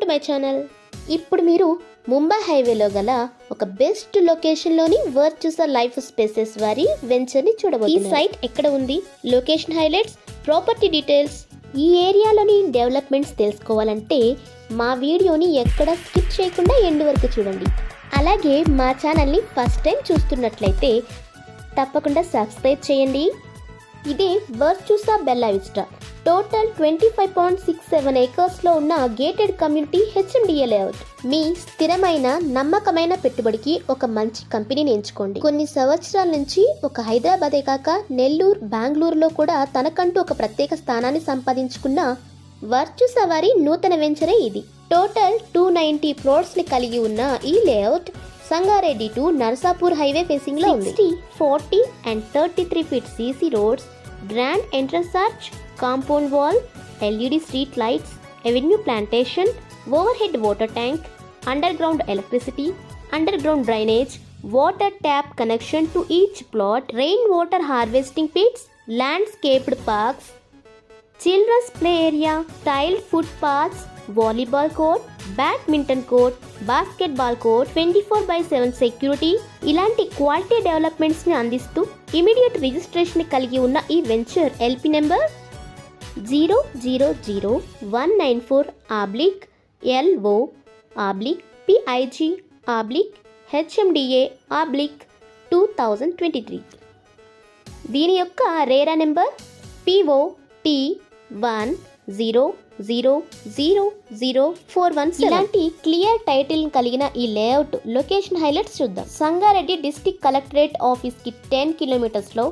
To my channel. ఇప్పుడు మీరు ముంబై హైవేలో గల ఒక బెస్ట్ లొకేషన్లోని వర్చుసా లైఫ్ స్పేసెస్ వారి వెంచర్ని చూడబోతున్నారు. ఈ సైట్ ఎక్కడ ఉంది, లొకేషన్ హైలైట్స్, ప్రాపర్టీ డీటెయిల్స్, ఈ ఏరియాలోని డెవలప్మెంట్స్ తెలుసుకోవాలంటే మా వీడియోని ఎక్కడ స్కిప్ చేయకుండా ఎండ్ వరకు చూడండి. అలాగే మా ఛానల్ని ఫస్ట్ టైం చూస్తున్నట్లయితే తప్పకుండా సబ్స్క్రైబ్ చేయండి. ఇదే వర్చుసా బెల్లా విస్టా. టోటల్ 25.67 ఏకర్స్లో ఉన్న గేటెడ్ కమ్యూనిటీ హెచ్ఎండిఏ లేఅవుట్. మీ స్థిరమైన నమ్మకమైన పెట్టుబడికి ఒక మంచి కంపెనీని ఎంచుకోండి. కొన్ని సంవత్సరాల నుంచి ఒక హైదరాబాదే కాక నెల్లూరు, బెంగళూరులో కూడా తనకంటూ ఒక ప్రత్యేక స్థానాన్ని సంపాదించుకున్న వర్చుసా వారి నూతన వెంచరే ఇది. టోటల్ 290 ఫ్లోర్స్ని కలిగి ఉన్న ఈ layout Sangareddy to Narsapur highway facing లో ఉంది. 60, 40 and 33 feet CC రోడ్స్, grand entrance arch, compound wall, LED street lights, avenue plantation, overhead water tank, underground electricity, underground drainage, water tap connection to each plot, rain water harvesting pits, landscaped parks, children's play area, tiled footpaths, volleyball court, badminton court, basketball court, 24/7 security, ఇలాంటి quality డెవలప్మెంట్స్ని అందిస్తూ immediate registration కలిగి ఉన్న ఈ venture LP number 000-194/PIG/HMDA/2023. దీని యొక్క RERA number POT1000041. ఇలాంటి clear title కలిగిన ఈ లేఅవుట్ లొకేషన్ హైలైట్స్ చూద్దాం. సంగారెడ్డి డిస్ట్రిక్ట్ కలెక్టరేట్ ఆఫీస్ కి 10 కిలోమీటర్స్లో,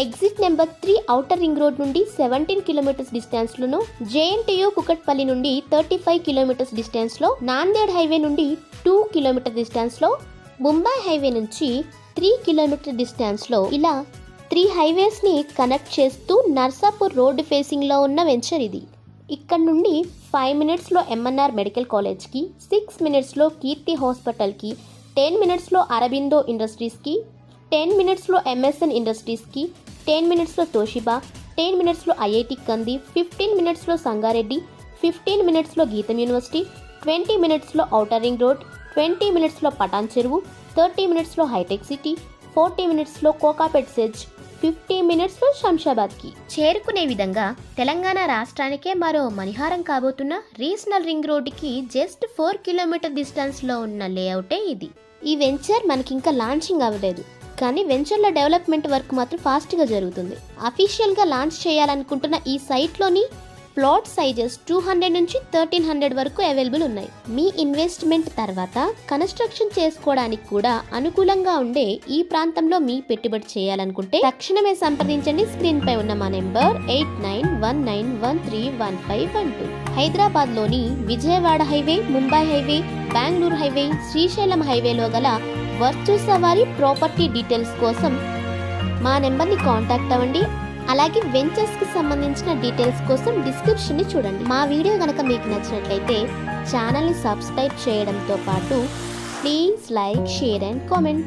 exit number 3 outer ring road నుండి 17 కిలోమీటర్స్ డిస్టెన్స్ లోను, JNTU కుకట్పల్లి నుండి 35 కిలోమీటర్స్ డిస్టెన్స్ లో, నాందేడ్ హైవే నుండి 2 కిలోమీటర్ డిస్టెన్స్ లో, ముంబై హైవే నుంచి 3 కిలోమీటర్ డిస్టెన్స్ లో, ఇలా 3 హైవేస్ ని కనెక్ట్ చేస్తూ నర్సాపూర్ రోడ్డు ఫేసింగ్ లో ఉన్న వెంచర్ ఇది. ఇక్కడ నుండి 5 మినిట్స్లో MNR మెడికల్ కాలేజ్కి, 6 మినిట్స్లో కీర్తి హాస్పిటల్కి, 10 మినిట్స్లో అరబిందో ఇండస్ట్రీస్కి, 10 మినిట్స్లో MSN ఇండస్ట్రీస్కి, 10 మినిట్స్లో తోషిబా, 10 మినిట్స్లో IIT కంది, 15 మినిట్స్లో సంగారెడ్డి, 15 మినిట్స్లో గీతం యూనివర్సిటీ, 20 మినిట్స్లో ఔటర్ రింగ్ రోడ్, 20 మినిట్స్లో పటాన్ చెరువు, 30 మినిట్స్లో హైటెక్ సిటీ, 40 మినిట్స్లో కోకాపేట్ సెజ్, 50 మినిట్స్లో శంషాబాద్కి చేరుకునే విధంగా తెలంగాణ రాష్ట్రానికే మరో మణిహారం కాబోతున్న రీజనల్ రింగ్ రోడ్డుకి జస్ట్ 4 కిలోమీటర్ డిస్టెన్స్లో ఉన్న లేఅవుటే ఇది. ఈ వెంచర్ మనకి ఇంకా లాంచింగ్ అవ్వలేదు, కానీ వెంచర్లో డెవలప్మెంట్ వర్క్ మాత్రం ఫాస్ట్గా జరుగుతుంది. అఫీషియల్గా లాంచ్ చేయాలనుకుంటున్న ఈ సైట్లోని ప్లాట్ సైజెస్ 200 నుంచి 1300 వరకు అవైలబుల్ ఉన్నాయి. మీ ఇన్వెస్ట్మెంట్ తర్వాత కన్స్ట్రక్షన్ చేసుకోవడానికి కూడా అనుకూలంగా ఉండే ఈ ప్రాంతంలో మీ పెట్టుబడి చేయాలనుకుంటే తక్షణమే సంప్రదించండి. స్క్రీన్ పై ఉన్న మా నెంబర్ 8919131512. హైదరాబాద్ లోని Vijayawada highway, Mumbai highway, Bengaluru highway, Srisailam హైవేలో గల వర్చుసా వారి ప్రాపర్టీ డీటెయిల్స్ కోసం మా నెంబర్ని కాంటాక్ట్ అవ్వండి. అలాగే వెంచర్స్కి సంబంధించిన డీటెయిల్స్ కోసం డిస్క్రిప్షన్ని చూడండి. మా వీడియో కనుక మీకు నచ్చినట్లయితే ఛానల్ని సబ్స్క్రైబ్ చేయడంతో పాటు please like, share and comment.